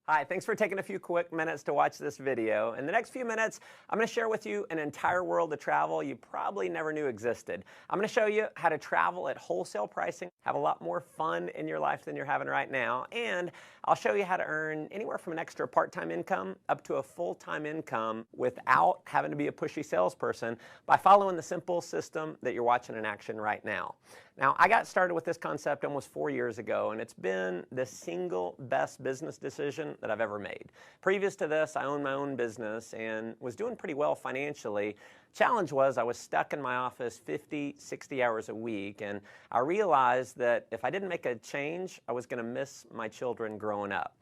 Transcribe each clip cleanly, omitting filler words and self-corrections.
Hi, thanks for taking a few quick minutes to watch this video. In the next few minutes, I'm going to share with you an entire world of travel you probably never knew existed. I'm going to show you how to travel at wholesale pricing, have a lot more fun in your life than you're having right now, and I'll show you how to earn anywhere from an extra part-time income up to a full-time income without having to be a pushy salesperson by following the simple system that you're watching in action right now. Now, I got started with this concept almost 4 years ago, and it's been the single best business decision that I've ever made. Previous to this, I owned my own business and was doing pretty well financially. Challenge was I was stuck in my office 50, 60 hours a week, and I realized that if I didn't make a change, I was going to miss my children growing up.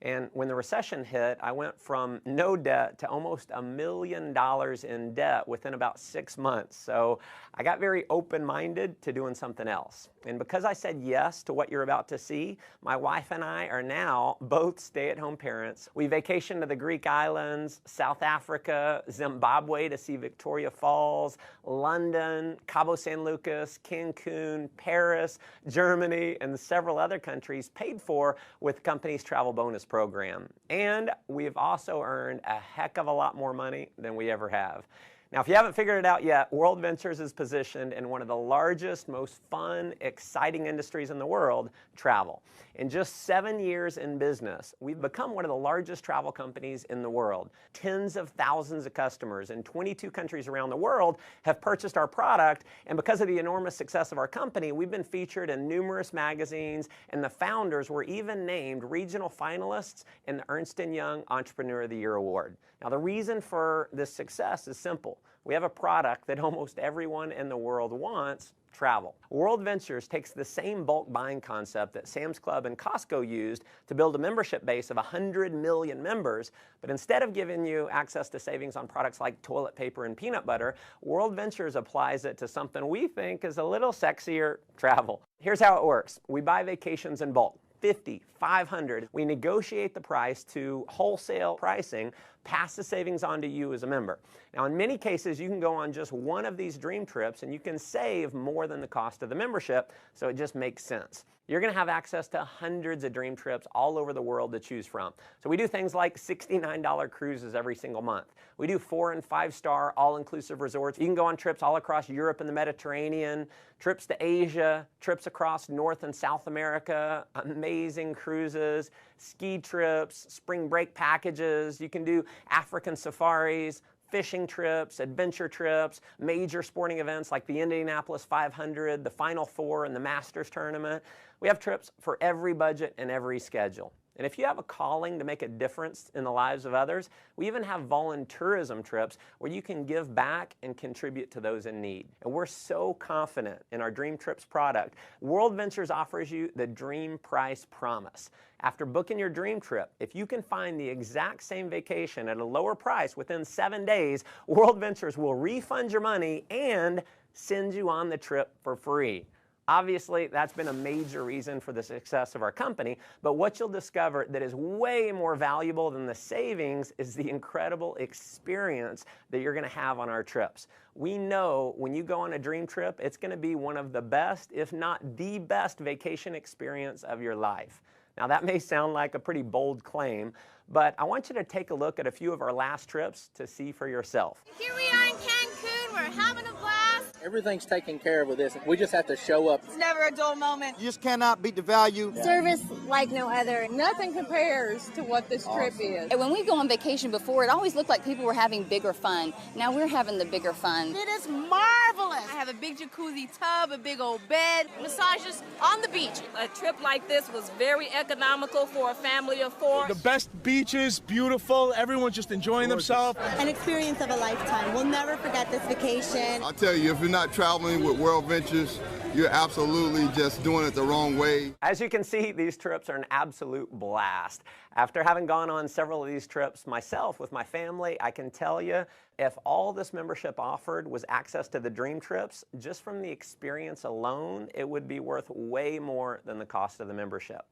And when the recession hit, I went from no debt to almost $1 million in debt within about 6 months. So I got very open-minded to doing something else. And because I said yes to what you're about to see, my wife and I are now both stay-at-home parents. We vacationed to the Greek islands, South Africa, Zimbabwe to see Victoria Falls, London, Cabo San Lucas, Cancun, Paris, Germany, and several other countries paid for with the company's travel bonus program. And we've also earned a heck of a lot more money than we ever have. Now, if you haven't figured it out yet, World Ventures is positioned in one of the largest, most fun, exciting industries in the world, travel. In just 7 years in business, we've become one of the largest travel companies in the world. Tens of thousands of customers in 22 countries around the world have purchased our product, and because of the enormous success of our company, we've been featured in numerous magazines, and the founders were even named regional finalists in the Ernst & Young Entrepreneur of the Year Award. Now, the reason for this success is simple. We have a product that almost everyone in the world wants: travel. World Ventures takes the same bulk buying concept that Sam's Club and Costco used to build a membership base of 100 million members, but instead of giving you access to savings on products like toilet paper and peanut butter, World Ventures applies it to something we think is a little sexier: travel. Here's how it works. We buy vacations in bulk. 50, 500. We negotiate the price to wholesale pricing, pass the savings on to you as a member. Now, in many cases, you can go on just one of these dream trips and you can save more than the cost of the membership, so it just makes sense. You're going to have access to hundreds of dream trips all over the world to choose from. So we do things like $69 cruises every single month. We do 4- and 5-star all-inclusive resorts. You can go on trips all across Europe and the Mediterranean, trips to Asia, trips across North and South America, amazing cruises, ski trips, spring break packages. You can do African safaris, fishing trips, adventure trips, major sporting events like the Indianapolis 500, the Final Four, and the Masters tournament. We have trips for every budget and every schedule. And if you have a calling to make a difference in the lives of others, we even have volunteerism trips where you can give back and contribute to those in need. And we're so confident in our Dream Trips product. World Ventures offers you the Dream Price Promise. After booking your dream trip, if you can find the exact same vacation at a lower price within 7 days, World Ventures will refund your money and send you on the trip for free. Obviously, that's been a major reason for the success of our company, but what you'll discover that is way more valuable than the savings is the incredible experience that you're going to have on our trips. We know when you go on a dream trip, it's going to be one of the best, if not the best, vacation experience of your life. Now, that may sound like a pretty bold claim, but I want you to take a look at a few of our last trips to see for yourself. Here we are in Cancun. We're having a blast. Everything's taken care of with this. We just have to show up. It's never a dull moment. You just cannot beat the value. Service like no other. Nothing compares to what this trip is. And when we go on vacation before, it always looked like people were having bigger fun. Now we're having the bigger fun. It is marvelous. I have a big jacuzzi tub, a big old bed, massages on the beach. A trip like this was very economical for a family of 4. The best beaches, beautiful, everyone's just enjoying themselves. An experience of a lifetime. We'll never forget this vacation. I'll tell you, if you're not traveling with World Ventures, you're absolutely just doing it the wrong way. As you can see, these trips are an absolute blast. After having gone on several of these trips myself with my family, I can tell you, if all this membership offered was access to the dream trips, just from the experience alone, it would be worth way more than the cost of the membership.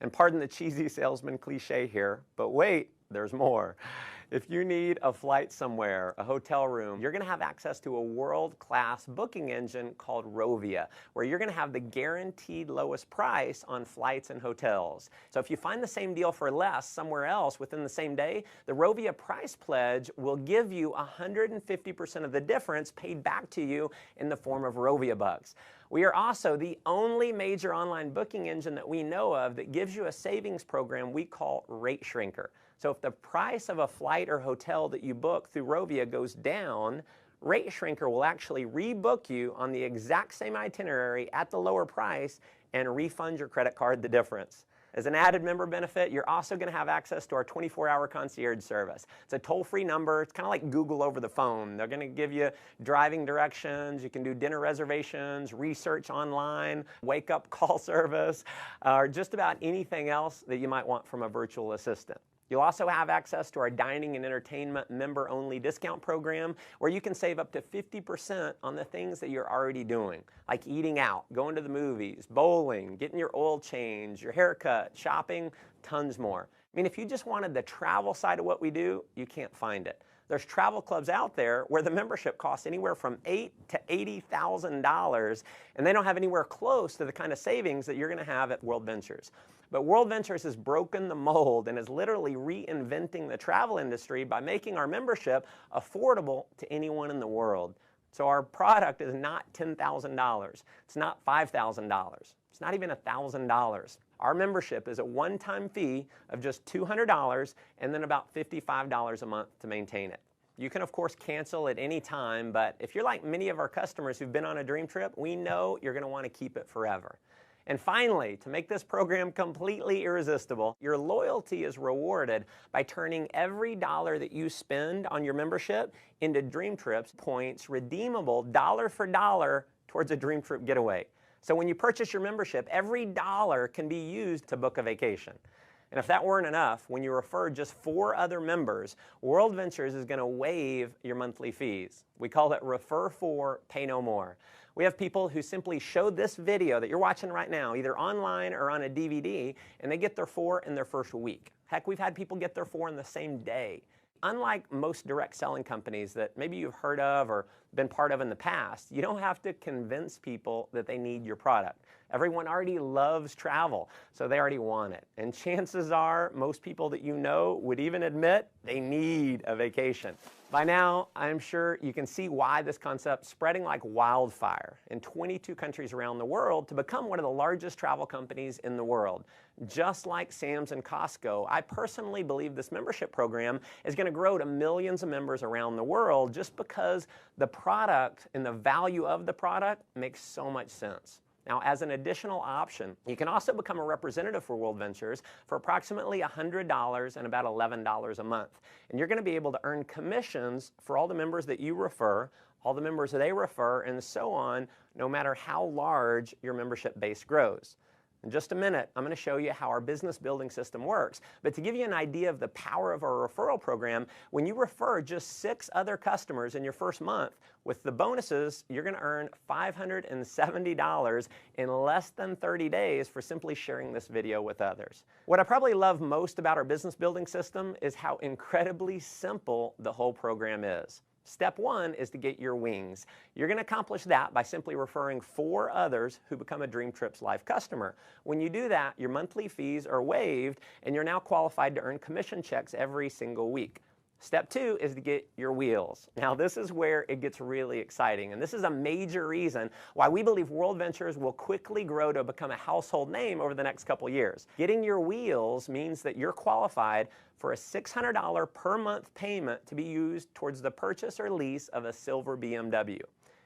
And pardon the cheesy salesman cliche here, but wait, there's more. If you need a flight somewhere, a hotel room, you're going to have access to a world-class booking engine called ROVIA, where you're going to have the guaranteed lowest price on flights and hotels. So if you find the same deal for less somewhere else within the same day, the ROVIA price pledge will give you 150% of the difference paid back to you in the form of ROVIA bucks. We are also the only major online booking engine that we know of that gives you a savings program we call Rate Shrinker. So if the price of a flight or hotel that you book through ROVIA goes down, Rate Shrinker will actually rebook you on the exact same itinerary at the lower price and refund your credit card the difference. As an added member benefit, you're also going to have access to our 24-hour concierge service. It's a toll-free number. It's kind of like Google over the phone. They're going to give you driving directions. You can do dinner reservations, research online, wake-up call service, or just about anything else that you might want from a virtual assistant. You'll also have access to our dining and entertainment member-only discount program where you can save up to 50% on the things that you're already doing, like eating out, going to the movies, bowling, getting your oil change, your haircut, shopping, tons more. I mean, if you just wanted the travel side of what we do, you can't find it. There's travel clubs out there where the membership costs anywhere from $8,000 to $80,000, and they don't have anywhere close to the kind of savings that you're going to have at World Ventures. But World Ventures has broken the mold and is literally reinventing the travel industry by making our membership affordable to anyone in the world. So our product is not $10,000. It's not $5,000. It's not even $1,000. Our membership is a one-time fee of just $200 and then about $55 a month to maintain it. You can, of course, cancel at any time, but if you're like many of our customers who've been on a dream trip, we know you're going to want to keep it forever. And finally, to make this program completely irresistible, your loyalty is rewarded by turning every dollar that you spend on your membership into Dream Trips points redeemable dollar for dollar towards a Dream Trip getaway. So when you purchase your membership, every dollar can be used to book a vacation. And if that weren't enough, when you refer just 4 other members, World Ventures is going to waive your monthly fees. We call it Refer 4, Pay No More. We have people who simply show this video that you're watching right now, either online or on a DVD, and they get their 4 in their first week. Heck, we've had people get their 4 in the same day. Unlike most direct selling companies that maybe you've heard of or been part of in the past, you don't have to convince people that they need your product. Everyone already loves travel, so they already want it. And chances are most people that you know would even admit they need a vacation. By now, I'm sure you can see why this concept's spreading like wildfire in 22 countries around the world to become one of the largest travel companies in the world. Just like Sam's and Costco, I personally believe this membership program is going to grow to millions of members around the world just because the product and the value of the product makes so much sense. Now, as an additional option, you can also become a representative for World Ventures for approximately $100 and about $11 a month. And you're going to be able to earn commissions for all the members that you refer, all the members that they refer, and so on, no matter how large your membership base grows. In just a minute, I'm going to show you how our business building system works. But to give you an idea of the power of our referral program, when you refer just 6 other customers in your first month, with the bonuses, you're going to earn $570 in less than 30 days for simply sharing this video with others. What I probably love most about our business building system is how incredibly simple the whole program is. Step 1 is to get your wings. You're going to accomplish that by simply referring 4 others who become a Dream Trips Life customer. When you do that, your monthly fees are waived and you're now qualified to earn commission checks every single week. Step 2 is to get your wheels. Now this is where it gets really exciting, and this is a major reason why we believe World Ventures will quickly grow to become a household name over the next couple years. Getting your wheels means that you're qualified for a $600 per month payment to be used towards the purchase or lease of a silver BMW.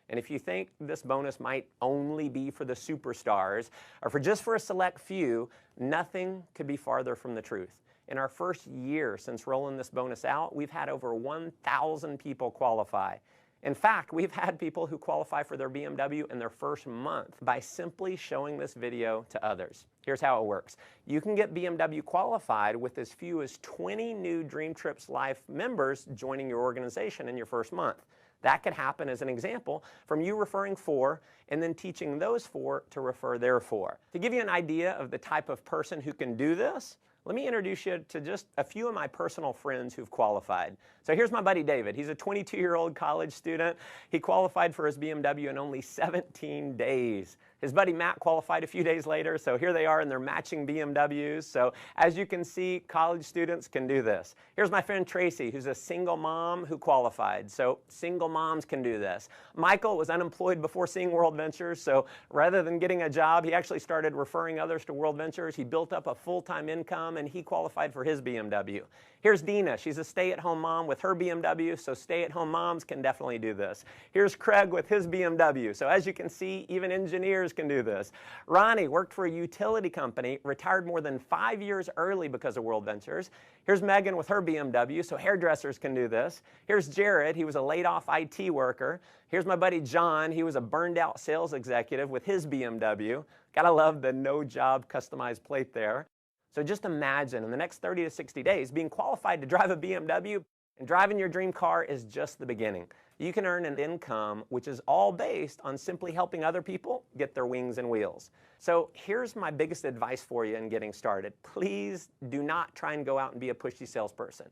And if you think this bonus might only be for the superstars or just for a select few, nothing could be farther from the truth. In our first year since rolling this bonus out, we've had over 1,000 people qualify. In fact, we've had people who qualify for their BMW in their first month by simply showing this video to others. Here's how it works. You can get BMW qualified with as few as 20 new Dream Trips Life members joining your organization in your first month. That could happen, as an example, from you referring 4 and then teaching those 4 to refer their 4. To give you an idea of the type of person who can do this, let me introduce you to just a few of my personal friends who've qualified. So here's my buddy David. He's a 22-year-old college student. He qualified for his BMW in only 17 days. His buddy Matt qualified a few days later, so here they are in their matching BMWs. So as you can see, college students can do this. Here's my friend Tracy, who's a single mom who qualified. So single moms can do this. Michael was unemployed before seeing World Ventures, so rather than getting a job, he actually started referring others to World Ventures. He built up a full-time income, and he qualified for his BMW. Here's Dina. She's a stay-at-home mom with her BMW, so stay-at-home moms can definitely do this. Here's Craig with his BMW. So as you can see, even engineers can do this. Ronnie worked for a utility company, retired more than 5 years early because of World Ventures. Here's Megan with her BMW, so hairdressers can do this. Here's Jared. He was a laid-off IT worker. Here's my buddy John. He was a burned-out sales executive with his BMW. Gotta love the no-job customized plate there. So just imagine in the next 30 to 60 days being qualified to drive a BMW, and driving your dream car is just the beginning. You can earn an income which is all based on simply helping other people get their wings and wheels. So here's my biggest advice for you in getting started. Please do not try and go out and be a pushy salesperson.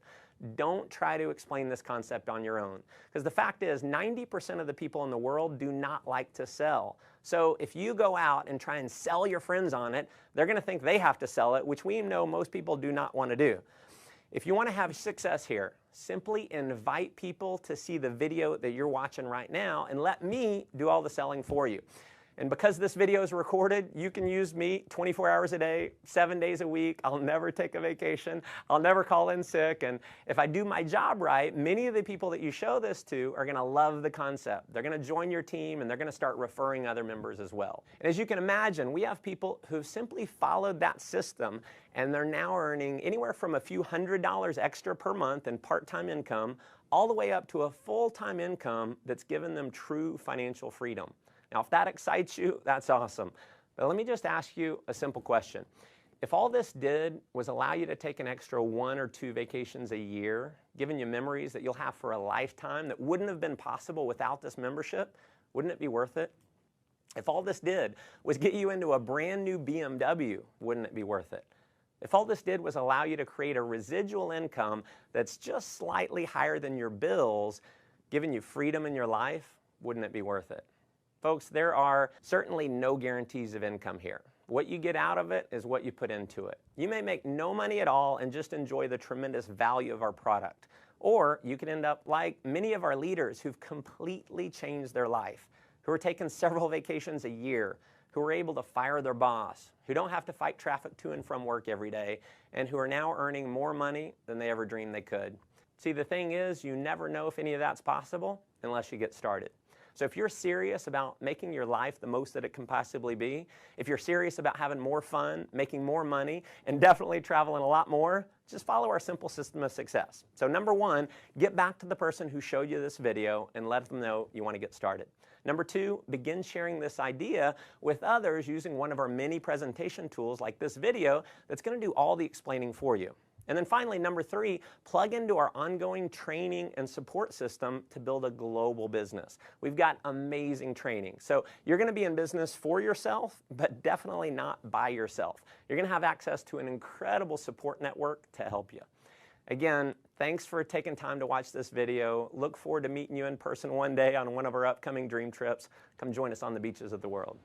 Don't try to explain this concept on your own. Because the fact is, 90% of the people in the world do not like to sell. So if you go out and try and sell your friends on it, they're going to think they have to sell it, which we know most people do not want to do. If you want to have success here, simply invite people to see the video that you're watching right now and let me do all the selling for you. And because this video is recorded, you can use me 24 hours a day, 7 days a week. I'll never take a vacation. I'll never call in sick. And if I do my job right, many of the people that you show this to are going to love the concept. They're going to join your team, and they're going to start referring other members as well. And as you can imagine, we have people who've simply followed that system, and they're now earning anywhere from a few $100s extra per month in part-time income, all the way up to a full-time income that's given them true financial freedom. Now, if that excites you, that's awesome. But let me just ask you a simple question. If all this did was allow you to take an extra 1 or 2 vacations a year, giving you memories that you'll have for a lifetime that wouldn't have been possible without this membership, wouldn't it be worth it? If all this did was get you into a brand new BMW, wouldn't it be worth it? If all this did was allow you to create a residual income that's just slightly higher than your bills, giving you freedom in your life, wouldn't it be worth it? Folks, there are certainly no guarantees of income here. What you get out of it is what you put into it. You may make no money at all and just enjoy the tremendous value of our product. Or you can end up like many of our leaders who've completely changed their life, who are taking several vacations a year, who are able to fire their boss, who don't have to fight traffic to and from work every day, and who are now earning more money than they ever dreamed they could. See, the thing is, you never know if any of that's possible unless you get started. So if you're serious about making your life the most that it can possibly be, if you're serious about having more fun, making more money, and definitely traveling a lot more, just follow our simple system of success. So number 1, get back to the person who showed you this video and let them know you want to get started. Number 2, begin sharing this idea with others using one of our many presentation tools like this video that's going to do all the explaining for you. And then finally, number 3, plug into our ongoing training and support system to build a global business. We've got amazing training. So you're going to be in business for yourself, but definitely not by yourself. You're going to have access to an incredible support network to help you. Again, thanks for taking time to watch this video. Look forward to meeting you in person one day on one of our upcoming dream trips. Come join us on the beaches of the world.